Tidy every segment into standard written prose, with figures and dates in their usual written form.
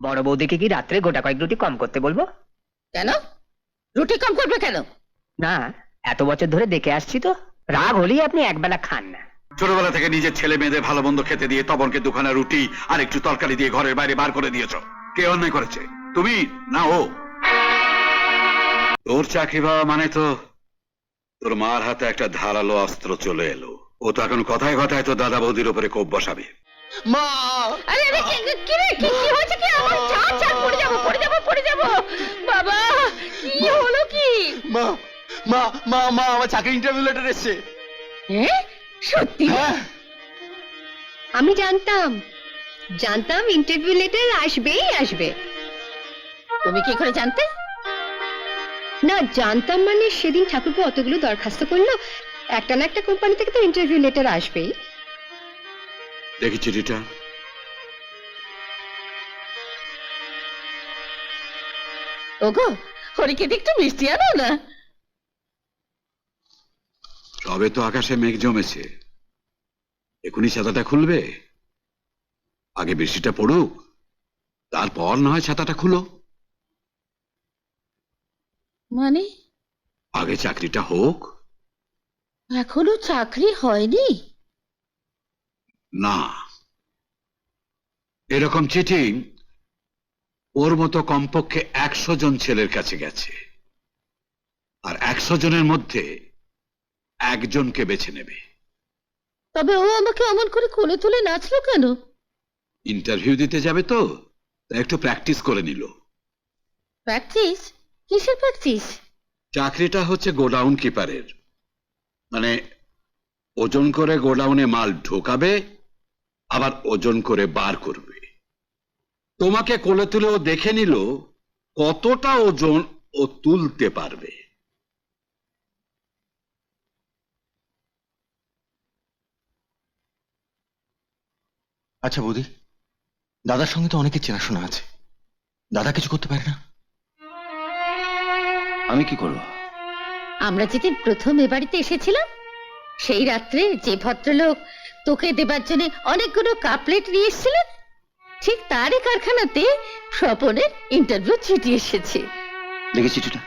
বড় বৌদিকে কি রাত্রে গোটা কয়েক রুটি কম করতে বলবো? কেন? রুটি কম করবে কেন? না, এত বছর ধরে দেখে আসছি তো, রাগ হলেই আপনি একবেলা খান না। ছোটবেলা থেকে নিজের ছেলে মেয়েদের ভালো মন্দ খেতে দিয়ে তপনকে দুখানা রুটি আর একটু তরকারি দিয়ে ঘরের বাইরে বার করে দিয়েছ। কে অন্যায় করেছে, তুমি না ও? তোর চাকরি পাওয়া মানে তো তোর মার হাতে একটা ধারালো অস্ত্র চলে এলো। ও তো এখন কথায় কথায় তো দাদা বৌদির উপরে কোপ বসাবে। মা! আরে আরে কি রে, কি হয়েছে কি? আমার চা পড়ে যাব বাবা, কি হলো কি? মা মা মা মা আমার চাকরি ইন্টারভিউ লেটার এসেছে। সত্যি? হ্যাঁ, আমি জানতাম ইন্টারভিউ লেটার আসবে। তুমি কি করে জানতে? না, জানতাম মানে সেদিন ঠাকুরপো অতগুলো দরখাস্ত করলো, একটা না একটা কোম্পানি থেকে তো ইন্টারভিউ লেটার আসবেই। দেখি চিঠিটা। ওগো, হরিকে একটু মিষ্টি আনো না। সবে তো আকাশে মেঘ জমেছে, এখনই ছাতাটা খুলবে? আগে বৃষ্টিটা পড়ুক, তারপর না হয় ছাতাটা খুলো। মানে আগে চাকরিটা হোক। এখনো চাকরি হয়নি? না, এরকম চিঠি ওর মতো কমপক্ষে 100 জন ছেলের কাছে গেছে, আর 100 জনের মধ্যে একজনকে বেছে নেবে। তবে ও আমাকে অমন করে কোলে তুলে নাচলো কেন? ইন্টারভিউ দিতে যাবে তো, তাই একটু প্র্যাকটিস করে নিল। প্র্যাকটিস? কিসের প্র্যাকটিস? চাকরিটা হচ্ছে গোডাউন কিপারের, মানে ওজন করে গোডাউনে মাল ঢোকাবে, আবার ওজন করে বার করবে। তোমাকে কোলে তুলে ও দেখে নিল কতটা ওজন ও তুলতে পারবে। আচ্ছা বৌদি, দাদার সঙ্গে তো অনেকের চেনাশোনা আছে, দাদা কিছু করতে পারে না? আমি কি করব? আমরা যেদিন প্রথম এ বাড়িতে এসেছিলাম, সেই রাত্রে যে ভদ্রলোক তোকে দেবার জন্য অনেকগুলো কাপলেট নিয়ে এসেছিলেন, ঠিক তারই কারখানাতে স্বপনের ইন্টারভিউ চিঠি এসেছে। দেখি চিঠিটা।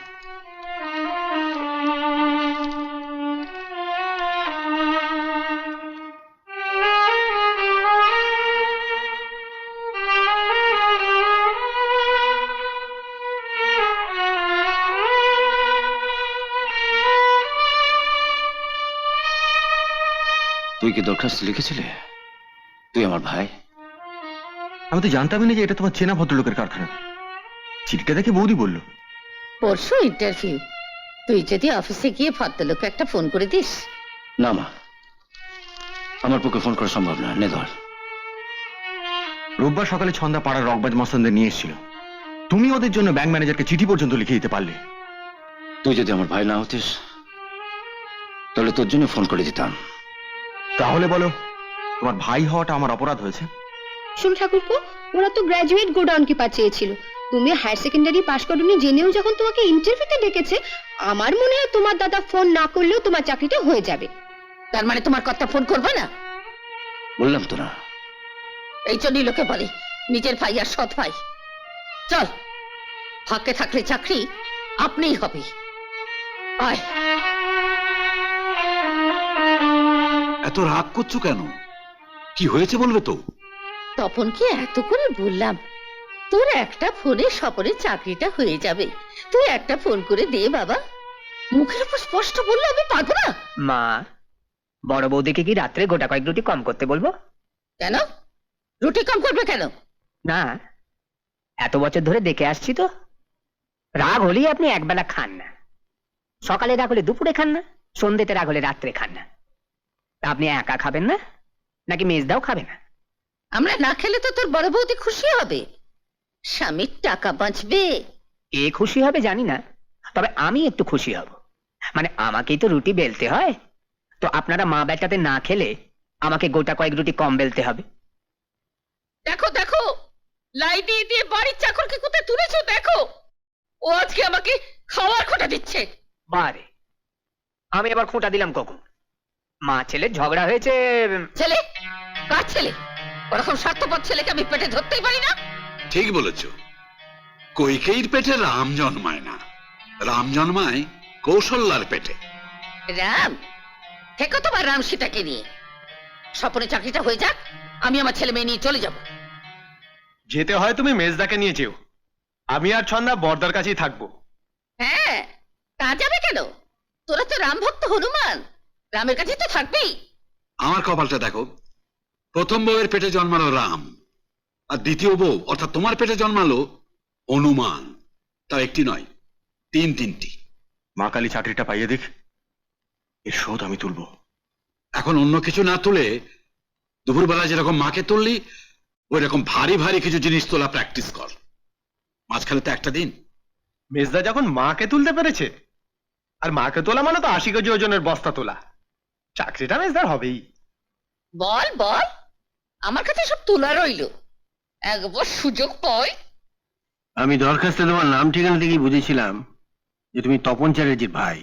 তুই কি দরখাস্ত লিখেছিলে? তুই আমার ভাই। আমি তো জানতামই না যে এটা তোমার চেনা ভদ্রলোকের কারখানা। চিঠিটা দেখে বৌদি বলল। পরশু ইন্টারভিউ, তুই যদি অফিসে গিয়ে ভদ্রলোককে একটা ফোন করে দিস। না মা, আমার পক্ষে ফোন করা সম্ভব না। নে ধর। রোববার সকালে ছন্দা পাড়ার রকবাজ মস্তানদের নিয়ে এসেছিল, তুমি ওদের জন্য ব্যাংক ম্যানেজারকে চিঠি পর্যন্ত লিখে দিতে পারলে। তুই যদি আমার ভাই না হতিস, তাহলে তোর জন্য ফোন করে দিতাম। তাহলে বলো, তোমার ভাই হওয়াটা আমার অপরাধ হয়েছে? শোনো ঠাকুরপো, ওরা তো গ্র্যাজুয়েট গোডাউন কিপার চেয়েছিল, তুমি হায়ার সেকেন্ডারি পাশ করোনি জেনেও যখন তোমাকে ইন্টারভিউতে ডেকেছে, আমার মনে হয় তোমার দাদা ফোন না করলেও তোমার চাকরিটা হয়ে যাবে। তার মানে তোমার কথা ফোন করবে না? বললাম তো না। এই জন্যই লোকে বলে নিজের ভাই আর সৎ ভাই। চল, ফাঁকে থাকলে চাকরি আপনিই হবে। আয়। এত রাগ করছো কেন? কি হয়েছে বলবে তো? তপনকে এত করে বললাম তোর একটা ফোনে স্বপনের চাকরিটা হয়ে যাবে, তুই একটা ফোন করে দে বাবা। মুখের উপর স্পষ্ট বললে আমি পারবো না। মা, বড় বৌদিকে কি রাত্রে গোটা কয়েক রুটি কম করতে বলবো? কেন? রুটি কম করবে কেন? না, এত বছর ধরে দেখে আসছি তো, রাগ হলেই আপনি একবেলা খান না। সকালে রাগ হলে দুপুরে খান না, সন্ধ্যেতে রাগ হলে রাত্রে খান না। তা আপনি একা খাবেন না, নাকি মেজদাও খাবে না? আমরা না খেলে তো তোর বড় বৌদি খুশি হবে, স্বামীর টাকা বাঁচবে। কে খুশি হবে জানি না, তবে আমি একটু খুশি হব। মানে আমাকেই তো রুটি বেলতে হয়, তো আপনারা মা বেটাতে না খেলে আমাকে গোটা কয়েক রুটি কম বেলতে হবে। দেখো দেখো, লাই দিয়ে দিয়ে বাড়ির চাকরকে কোথায় তুলেছো দেখো। ও আজকে আমাকে খাওয়ার খোঁটা দিচ্ছে। বারে, আমি আবার খোঁটা দিলাম কখন? মা ছেলের ঝগড়া হয়েছে। ছেলে? কার ছেলে? ওরকম স্বার্থপর ছেলেকে আমি পেটে ধরতেই পারি না। ঠিক বলেছ। কৈকেয়ীর পেটে রাম জন্মায় না, রাম জন্মায় কৌশল্যার পেটে। রাম থেকো তোমার রাম সীতাকে নিয়ে। স্বপনে চাকরিটা হয়ে যাক, আমি আমার ছেলে মেয়ে নিয়ে চলে যাব। যেতে হয় তুমি মেজদাকে নিয়ে যেও, আমি আর ছন্দা বর্দার কাছেই থাকবো। হ্যাঁ, তা যাবে কেন? তোরা তো রাম ভক্ত হনুমান, রামের কাছেই তো থাকবি। আমার কপালটা দেখো, প্রথম বউয়ের পেটে জন্মালো রাম, আর দ্বিতীয় বউ অর্থাৎ তোমার পেটে জন্মালো হনুমান। তা একটি নয়, তিনটি। মা কালী চাকরিটা পাইয়ে দেখ, এর শোধ আমি তুলবো। এখন অন্য কিছু না তুলে দুপুরবেলা যেরকম মাকে তুললি ওই রকম ভারী ভারী কিছু জিনিস তোলা প্র্যাকটিস কর। মাঝখানে তো একটা দিন। মেজদা যখন মাকে তুলতে পেরেছে, আর মাকে তোলা মানে তো 80 কেজি ওজনের বস্তা তোলা, চাকরিটা মেজদার হবেই। বল বল, আমার কাছে সব তোলা রইলো, একবার সুযোগ পাই। আমি দরখাস্তে তোমার নাম ঠিকানা থেকেই বুঝেছিলাম যে তুমি তপন চ্যাটার্জির ভাই।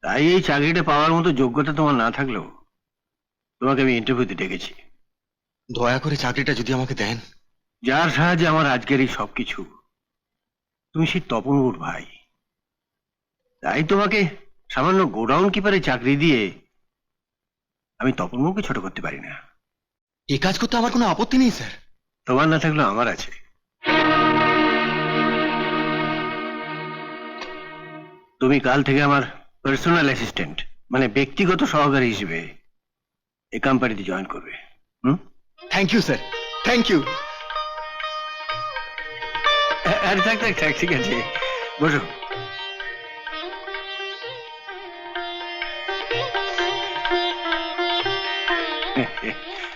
তাই এই চাকরিটা পাওয়ার মতো যোগ্যতা তোমার না থাকলেও তোমাকে আমি ইন্টারভিউতে ডেকেছি। দয়া করে চাকরিটা যদি আমাকে দেন। যার সাহায্যে আমার আজকের এই সবকিছু, তুমি সেই তপনবাবুর ভাই। তাই তোমাকে সামান্য গোডাউন কিপারে চাকরি দিয়ে আমি তপনবাবুকে ছোট করতে পারি না। এই কাজ করতে আমার কোনো আপত্তি নেই স্যার। তোমার না থাকলেও আমার আছে। তুমি কাল থেকে আমার পার্সোনাল অ্যাসিস্ট্যান্ট, মানে ব্যক্তিগত সহকারী হিসেবে এই কোম্পানিতে জয়েন করবে। Thank you sir, thank you. আরে থাক থাক থাক, ঠিক আছে, বসো।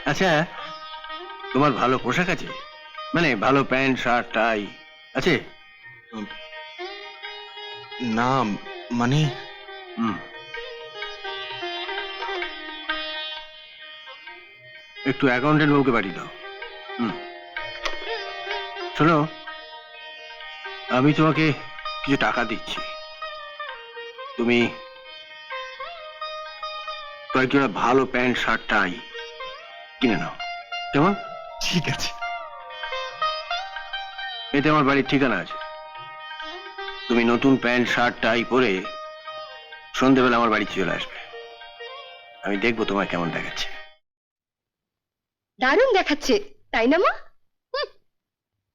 আচ্ছা, তোমার ভালো পোশাক আছে? মানে ভালো প্যান্ট শার্ট টাই আছে? না মানে হুম, একটু অ্যাকাউন্টেন্ট বাবুকে পাঠিয়ে দাও। শোনো, আমি তোমাকে কিছু টাকা দিচ্ছি, তুমি কয়েকজোড়া ভালো প্যান্ট শার্ট টাই কিনে নাও, কেমন? ঠিক আছে। এতে আমার বাড়ির ঠিকানা আছে। তুমি নতুন প্যান্ট শার্ট টাই পরে সন্ধ্যেবেলা আমার বাড়িতে চলে আসবে। আমি দেখবো তোমার কেমন দেখাচ্ছে। দারুণ দেখাচ্ছে, তাই না মা?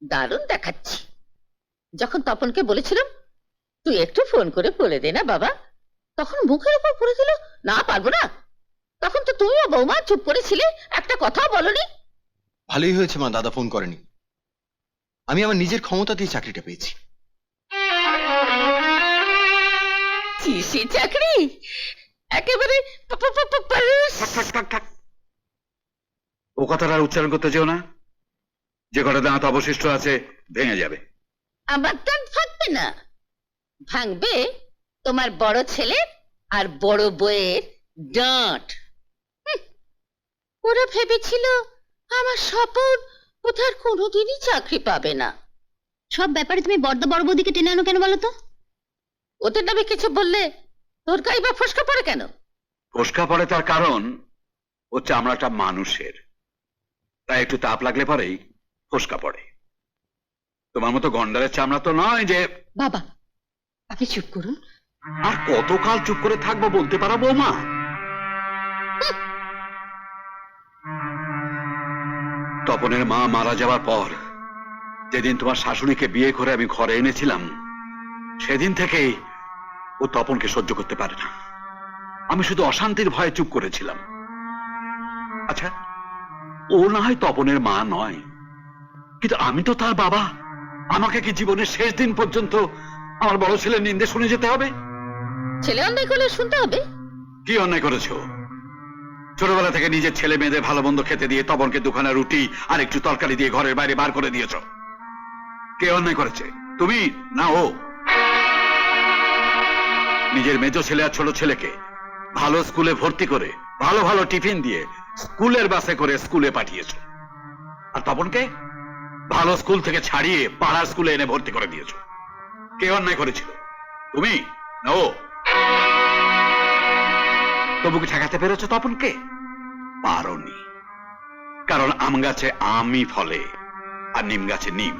দারুণ দেখাচ্ছি। যখন তপনকে বলেছিলাম তুই একটু ফোন করে বলে দে না বাবা, তখন মুখের উপর পড়ে দিল না পারবো না। তখন তো তুমিও বৌমা চুপ করেছিলে, একটা কথাও বলনি। ভালোই হয়েছে মা দাদা ফোন করেনি, আমি আমার নিজের ক্ষমতা দিয়ে চাকরিটা পেয়েছি। সে চাকরি একেবারে ও কথাটা আর উচ্চারণ করতে চেও না। যে কটা দাঁত অবশিষ্ট আছে ভেঙে যাবে। আমার দাঁত ভাঙবে না, ভাঙবে তোমার বড় ছেলে আর বড় বউয়ের ডাঁট। ওরা ভেবেছিল আমার স্বপন কোথার কোনোদিনই চাকরি পাবে না। সব ব্যাপারে তুমি বড় বড় বৌদিকে টেনে আনো কেন বলো তো? ওদের নামে কিছু বললে তোর গায়ে বা ফসকা পড়ে কেন? ফোসকা পড়ে তার কারণ হচ্ছে আমরা একটা মানুষের, তাই একটু তাপ লাগলে পরেই ফোসকা পড়ে। তোমার মতো গন্ডারের চামড়া তো নয় যে। বাবা, আপনি চুপ করুন। আর কতকাল চুপ করে থাকবো বলতে পারো বৌমা? তপনের মা মারা যাওয়ার পর যেদিন তোমার শাশুড়িকে বিয়ে করে আমি ঘরে এনেছিলাম, সেদিন থেকেই ও তপনকে সহ্য করতে পারে না। আমি শুধু অশান্তির ভয়ে চুপ করেছিলাম। আচ্ছা, ও না হয় তপনের মা নয়, কিন্তু আমি তো তার বাবা। আমাকে কি জীবনের শেষ দিন পর্যন্ত আমার বড় ছেলের নিন্দে শুনে যেতে হবে? ছেলে অন্যায় করলে শুনতে হবে। কি অন্যায় করেছো? ছোটবেলা থেকে নিজের ছেলে মেয়েদের ভালো মন্দ খেতে দিয়ে তপনকে দুখানা রুটি আর একটু তরকারি দিয়ে ঘরের বাইরে বার করে দিয়েছ। কে অন্যায় করেছে, তুমি না ও? নিজের মেজ ছেলে আর ছোট ছেলেকে ভালো স্কুলে ভর্তি করে ভালো ভালো টিফিন দিয়ে স্কুলের বাসে করে স্কুলে পাঠিয়েছ, আর তপনকে ভালো স্কুল থেকে ছাড়িয়ে পাড়ার স্কুলে এনে ভর্তি করে দিয়েছ। কে অন্যায় করেছিল, তুমি না ও? তবু কি ঠেকাতে পেরেছ তপনকে? পারোনি, কারণ আম গাছে আমই ফলে, আর নিম গাছে নিম।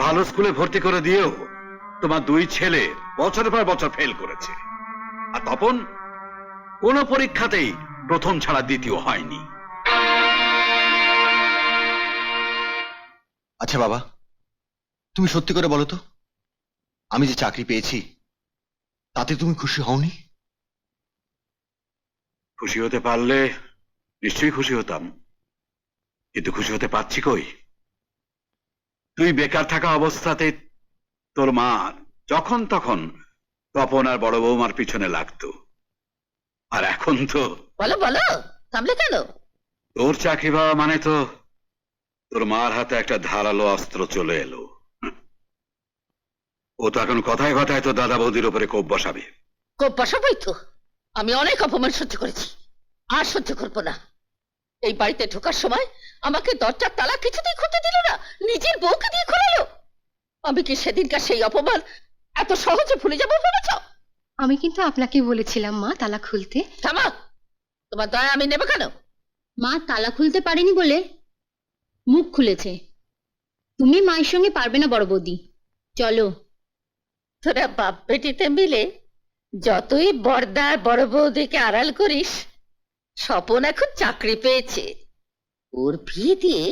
ভালো স্কুলে ভর্তি করে দিয়েও তোমার দুই ছেলে বছরের পর বছর ফেল করেছে, আর তপন কোন পরীক্ষাতেই প্রথম ছাড়া দ্বিতীয় হয়নি। আচ্ছা বাবা, তুমি সত্যি করে বলো তো, আমি যে চাকরি পেয়েছি তাতে তুমি খুশি হওনি? খুশি হতে পারলে নিশ্চয়ই খুশি হতাম, কিন্তু খুশি হতে পারছি কই? তুই বেকার থাকা অবস্থাতে তোর মা যখন তখন তপন আর বড় বৌমার পিছনে লাগতো, আর এখন তো বলো বলো, থামলে কেন? তোর চাকরি পাওয়া মানে তো তোর মার হাতে একটা ধারালো অস্ত্র চলে এলো। ও তো এখন কথায় কথায় তো দাদা বৌদির উপরে কোপ বসাবে। কোপ বসাবই তো। আমি অনেক অপমান সহ্য করেছি, আর সহ্য করবো না। এই বাড়িতে ঢোকার সময় আমাকে দরজার তালা কিছুতেই খুলতে দিল না, নিজের বউকে দিয়ে খোলালো। আমি কি সেদিনকার সেই অপমান এত সহজে ভুলে যাবো ভেবেছ? আমি কিন্তু আপনাকে বলেছিলাম মা তালা খুলতে। থামা, তোমার দয়া আমি নেবো কেন? মা তালা খুলতে পারেনি বলে মুখ খুলেছে। তুমি মায়ের সঙ্গে পারবে না বড় বৌদি, চলো। তোরা বাপ বেটিতে মিলে যতই বড়দা আর বড় বৌদিকে আড়াল করিস, স্বপন এখন চাকরি পেয়েছে। ওর বিয়ে দিয়ে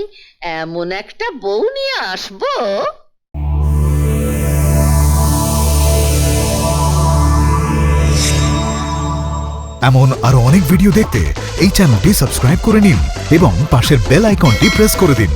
এমন একটা বউ নিয়ে আসবো। এমন আরো অনেক ভিডিও দেখতে এই চ্যানেলটি সাবস্ক্রাইব করে নিন এবং পাশের বেল আইকনটি প্রেস করে দিন।